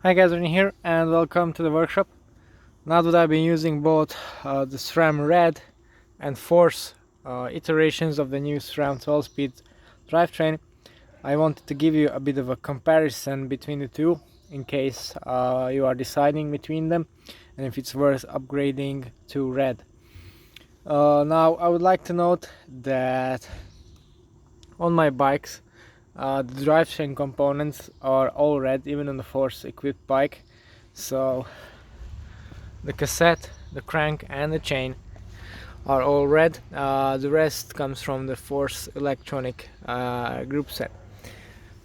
Hi guys, Ren here and welcome to the workshop. Now that I've been using both the SRAM Red and Force iterations of the new SRAM 12-speed drivetrain, I wanted to give you a bit of a comparison between the two in case you are deciding between them and if it's worth upgrading to Red. Now I would like to note that on my bikes the drivetrain components are all red, even on the Force equipped bike. So the cassette, the crank and the chain are all red. The rest comes from the Force electronic group set.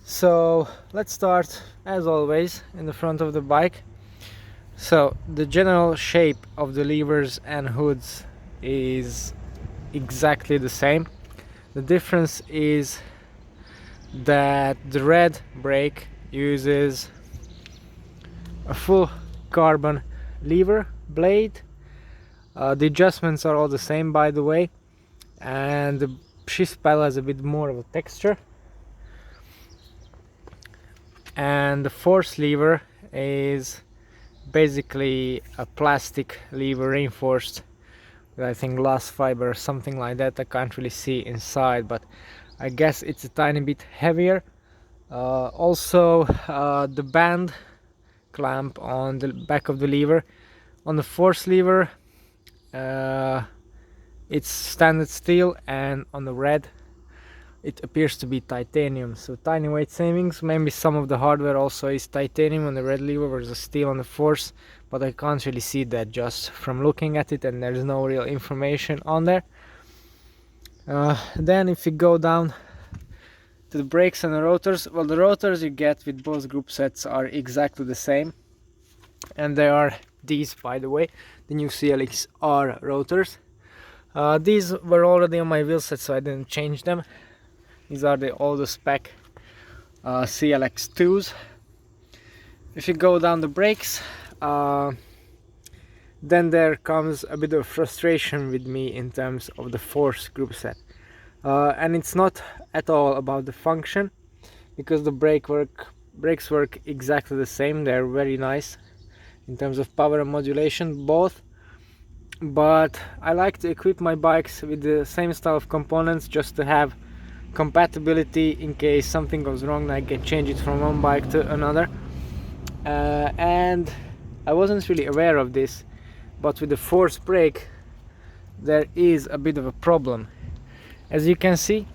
So let's start as always in the front of the bike. So the general shape of the levers and hoods is exactly the same. The difference is that the red brake uses a full carbon lever blade. The adjustments are all the same, by the way, and the shift pedal has a bit more of a texture, and the Force lever is basically a plastic lever reinforced with, I think, glass fiber or something like that. I can't really see inside, but I guess it's a tiny bit heavier. Also the band clamp on the back of the lever on the Force lever, it's standard steel, and on the Red it appears to be titanium, so tiny weight savings. Maybe some of the hardware also is titanium on the Red lever versus steel on the Force, but I can't really see that just from looking at it, and there's no real information on there. Then if you go down to the brakes and the rotors, well, the rotors you get with both group sets are exactly the same, and they are these, by the way, the new CLX-R rotors. These were already on my wheel set, so I didn't change them. These are the older spec CLX2s. If you go down the brakes, then there comes a bit of frustration with me in terms of the Force group set. And it's not at all about the function, because the brakes work exactly the same. They're very nice in terms of power and modulation both, but I like to equip my bikes with the same style of components just to have compatibility in case something goes wrong. I can change it from one bike to another, and I wasn't really aware of this, but with the Force brake there is a bit of a problem. As you can see,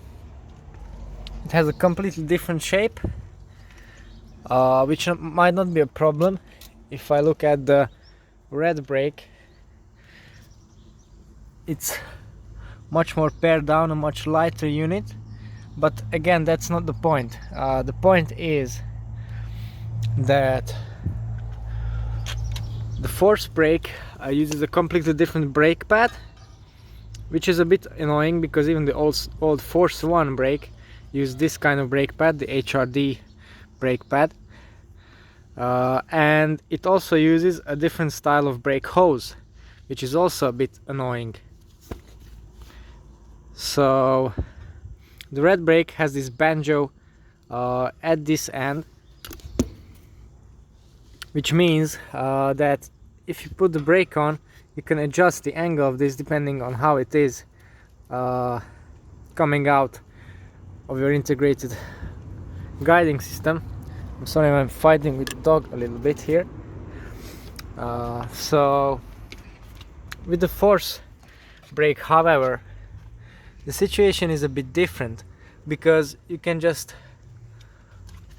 it has a completely different shape, which might not be a problem. If I look at the Red brake, it's much more pared down, a much lighter unit, but again, that's not the point. The point is that the Force brake uses a completely different brake pad, which is a bit annoying because even the old Force 1 brake used this kind of brake pad, the HRD brake pad, and it also uses a different style of brake hose, which is also a bit annoying. So the Red brake has this banjo at this end, which means that if you put the brake on, you can adjust the angle of this depending on how it is coming out of your integrated guiding system. I'm sorry, I'm fighting with the dog a little bit here. So with the Force brake, however, the situation is a bit different, because you can just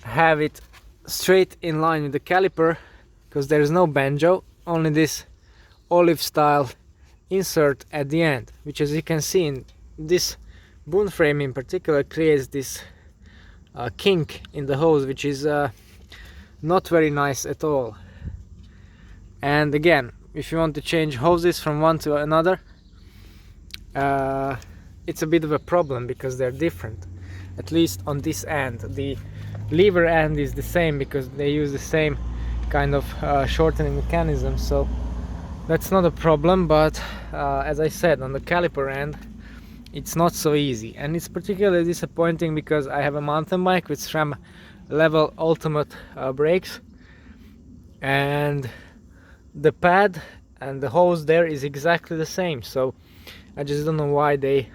have it straight in line with the caliper, because there is no banjo, only this olive style insert at the end, which, as you can see in this boom frame in particular, creates this kink in the hose, which is not very nice at all. And again, if you want to change hoses from one to another, it's a bit of a problem because they're different. At least on this end, the lever end is the same because they use the same kind of shortening mechanism, so that's not a problem. But as I said, on the caliper end it's not so easy, and it's particularly disappointing because I have a mountain bike with SRAM level ultimate brakes, and the pad and the hose there is exactly the same, so I just don't know why they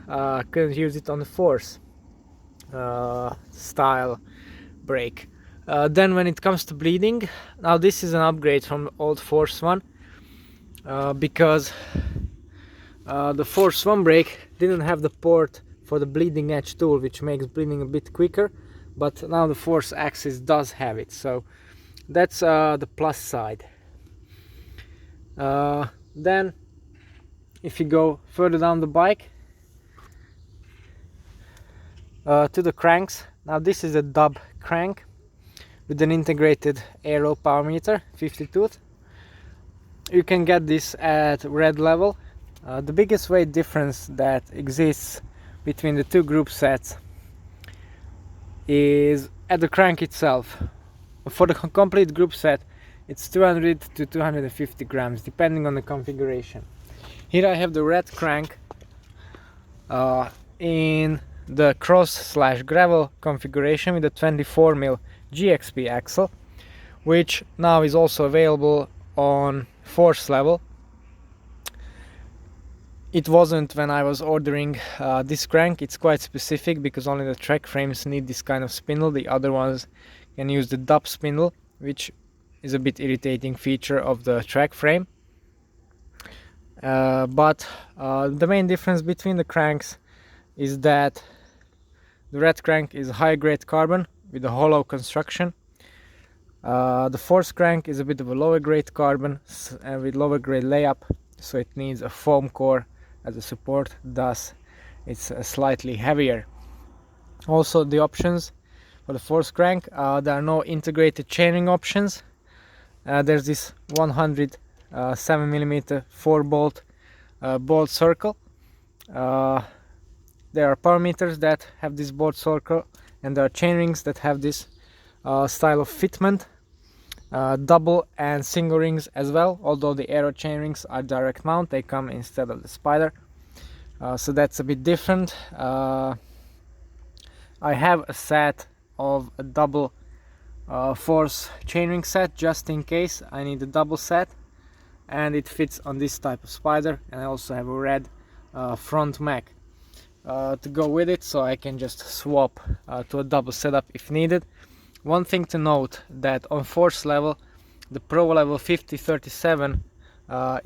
couldn't use it on the Force style brake. Then when it comes to bleeding, now this is an upgrade from the old Force one, because the Force 1 brake didn't have the port for the bleeding edge tool, which makes bleeding a bit quicker, but now the Force AXS does have it, so that's the plus side. Then if you go further down the bike to the cranks, now this is a dub crank with an integrated aero power meter, 50 tooth. You can get this at Red level. The biggest weight difference that exists between the two group sets is at the crank itself. For the complete group set, it's 200 to 250 grams depending on the configuration. Here I have the Red crank in the cross/gravel configuration with a 24mm GXP axle, which now is also available on Force level. It wasn't when I was ordering this crank. It's quite specific because only the track frames need this kind of spindle. The other ones can use the dub spindle, which is a bit irritating feature of the track frame. But the main difference between the cranks is that the Red crank is high grade carbon with a hollow construction. The Force crank is a bit of a lower grade carbon with lower grade layup, so it needs a foam core as a support, thus it's slightly heavier. Also, the options for the Force crank, there are no integrated chainring options. There's this 107mm 4-bolt bolt circle. There are power meters that have this bolt circle, and there are chainrings that have this style of fitment. Double and single rings as well, although the aero chainrings are direct mount, they come instead of the spider, so that's a bit different. I have a set of a double Force chainring set just in case I need a double set, and it fits on this type of spider, and I also have a Red front mag to go with it, so I can just swap to a double setup if needed. One thing to note, that on Force level, the Pro level 5037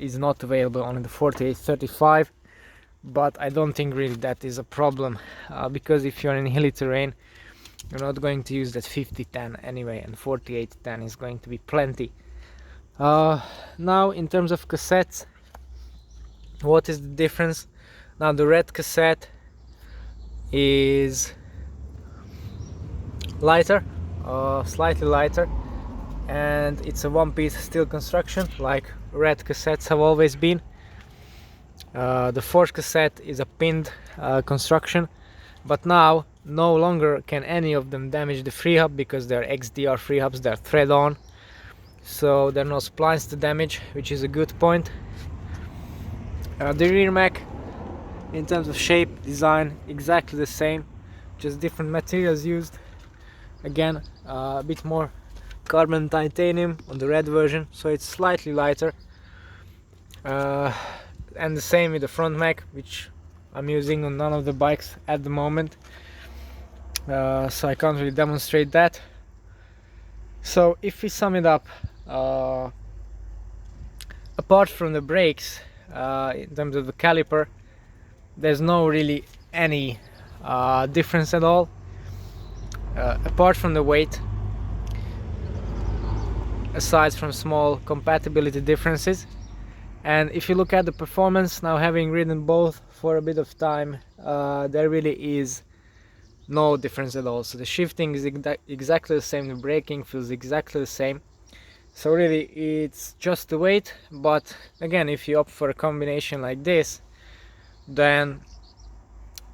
is not available, only the 4835, but I don't think really that is a problem, because if you're in hilly terrain, you're not going to use that 5010 anyway, and 4810 is going to be plenty. Now in terms of cassettes, what is the difference? Now the Red cassette is lighter, slightly lighter, and it's a one-piece steel construction like Red cassettes have always been. The Force cassette is a pinned construction, but now no longer can any of them damage the free hub because they're XDR free hubs, they're thread on, so there are no splines to damage, which is a good point. The rear mech, in terms of shape, design, exactly the same, just different materials used. Again, a bit more carbon titanium on the Red version, so it's slightly lighter. And the same with the front mech, which I'm using on none of the bikes at the moment, so I can't really demonstrate that. So if we sum it up, apart from the brakes, in terms of the caliper, there's no really any difference at all, apart from the weight, aside from small compatibility differences. And if you look at the performance, now having ridden both for a bit of time, there really is no difference at all. So the shifting is exactly the same, the braking feels exactly the same, so really it's just the weight. But again, if you opt for a combination like this, then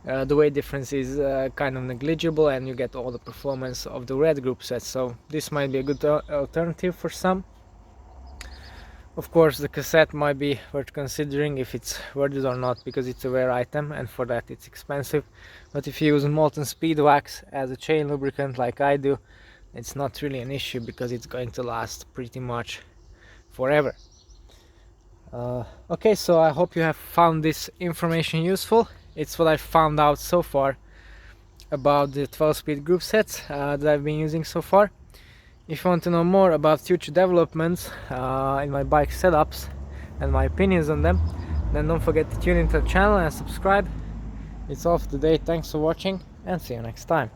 the weight difference is kind of negligible, and you get all the performance of the Red group set, so this might be a good alternative for some. Of course, the cassette might be worth considering if it's worth it or not, because it's a rare item and for that it's expensive. But if you use molten speed wax as a chain lubricant like I do, it's not really an issue because it's going to last pretty much forever. Okay, so I hope you have found this information useful. It's what I found out so far about the 12-speed group sets that I've been using so far. If you want to know more about future developments in my bike setups and my opinions on them, then don't forget to tune into the channel and subscribe. It's all for today. Thanks for watching and see you next time.